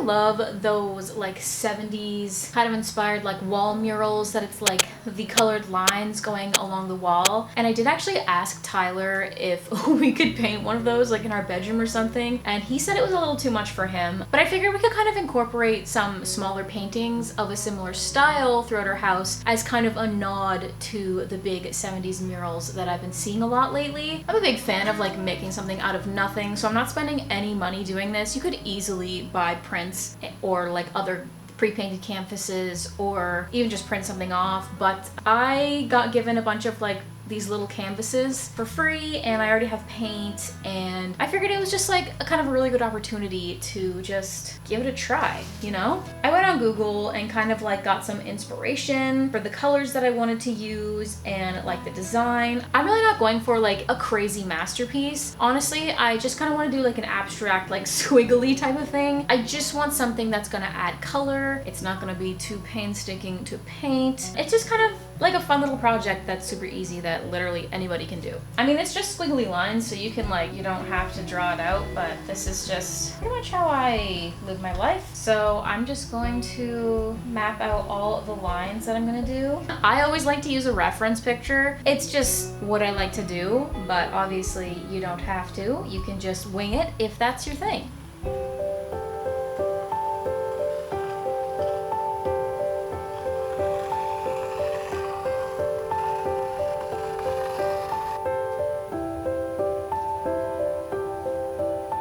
Love those like 70s kind of inspired like wall murals that it's like the colored lines going along the wall. And I did actually ask Tyler if we could paint one of those like in our bedroom or something, and he said it was a little too much for him, but I figured we could kind of incorporate some smaller paintings of a similar style throughout our house as kind of a nod to the big 70s murals that I've been seeing a lot lately. I'm a big fan of like making something out of nothing, so I'm not spending any money doing this. You could easily buy prints or like other pre-painted canvases or even just print something off, but I got given a bunch of like these little canvases for free, and I already have paint, and I figured it was just like a kind of a really good opportunity to just give it a try, you know? I went on Google and kind of like got some inspiration for the colors that I wanted to use and like the design. I'm really not going for like a crazy masterpiece. Honestly, I just kind of want to do like an abstract, like squiggly type of thing. I just want something that's gonna add color. It's not gonna be too painstaking to paint. It's just kind of like a fun little project that's super easy that literally anybody can do. I mean, it's just squiggly lines, so you can like, you don't have to draw it out, but this is just pretty much how I live my life. So I'm just going to map out all of the lines that I'm gonna do. I always like to use a reference picture. It's just what I like to do, but obviously you don't have to. You can just wing it if that's your thing.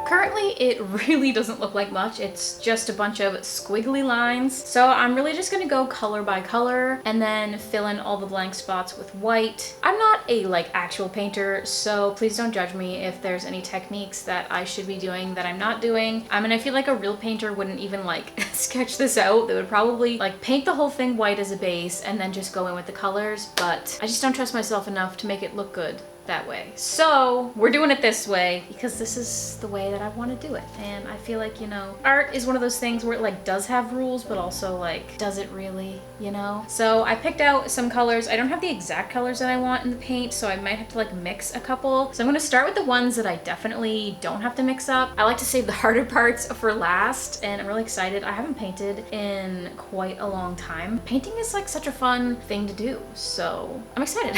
Currently, it really doesn't look like much. It's just a bunch of squiggly lines. So I'm really just gonna go color by color and then fill in all the blank spots with white. I'm not a like actual painter, so please don't judge me if there's any techniques that I should be doing that I'm not doing. I mean, I feel like a real painter wouldn't even like sketch this out. They would probably like paint the whole thing white as a base and then just go in with the colors, but I just don't trust myself enough to make it look good that way. So we're doing it this way because this is the way that I want to do it. And I feel like, you know, art is one of those things where it like does have rules, but also like, does it really, you know? So I picked out some colors. I don't have the exact colors that I want in the paint, so I might have to like mix a couple. So I'm gonna start with the ones that I definitely don't have to mix up. I like to save the harder parts for last, and I'm really excited. I haven't painted in quite a long time. Painting is like such a fun thing to do, so I'm excited.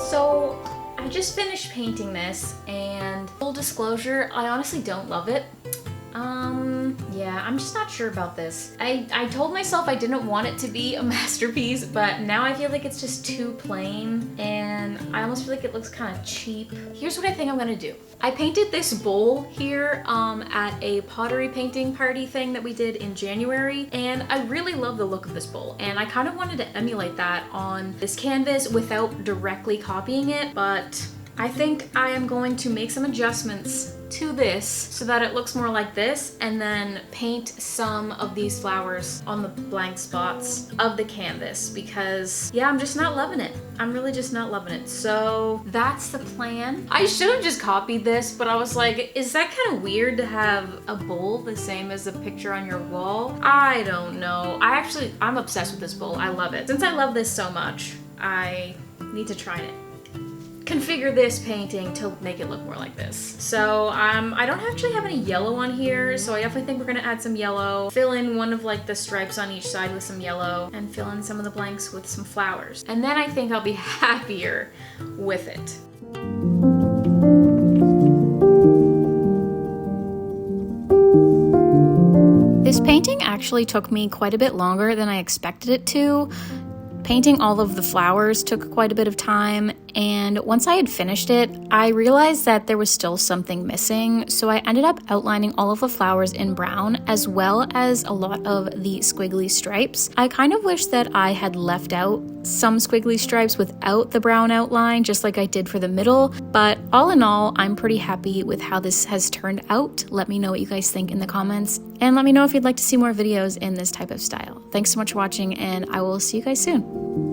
So I just finished painting this, and full disclosure, I honestly don't love it. Yeah, I'm just not sure about this. I told myself I didn't want it to be a masterpiece, but now I feel like it's just too plain, and I almost feel like it looks kind of cheap. Here's what I think I'm gonna do. I painted this bowl here at a pottery painting party thing that we did in January, and I really love the look of this bowl, and I kind of wanted to emulate that on this canvas without directly copying it, but I think I am going to make some adjustments to this so that it looks more like this, and then paint some of these flowers on the blank spots of the canvas, because yeah, I'm just not loving it. I'm really just not loving it. So that's the plan. I should have just copied this, but I was like, is that kind of weird to have a bowl the same as a picture on your wall? I don't know. I'm obsessed with this bowl. I love it. Since I love this so much, I need to try it. Configure this painting to make it look more like this. So I don't actually have any yellow on here, so I definitely think we're gonna add some yellow, fill in one of like the stripes on each side with some yellow, and fill in some of the blanks with some flowers. And then I think I'll be happier with it. This painting actually took me quite a bit longer than I expected it to. Painting all of the flowers took quite a bit of time, and once I had finished it, I realized that there was still something missing, so I ended up outlining all of the flowers in brown as well as a lot of the squiggly stripes. I kind of wish that I had left out some squiggly stripes without the brown outline, just like I did for the middle, but all in all, I'm pretty happy with how this has turned out. Let me know what you guys think in the comments, and let me know if you'd like to see more videos in this type of style. Thanks so much for watching, and I will see you guys soon.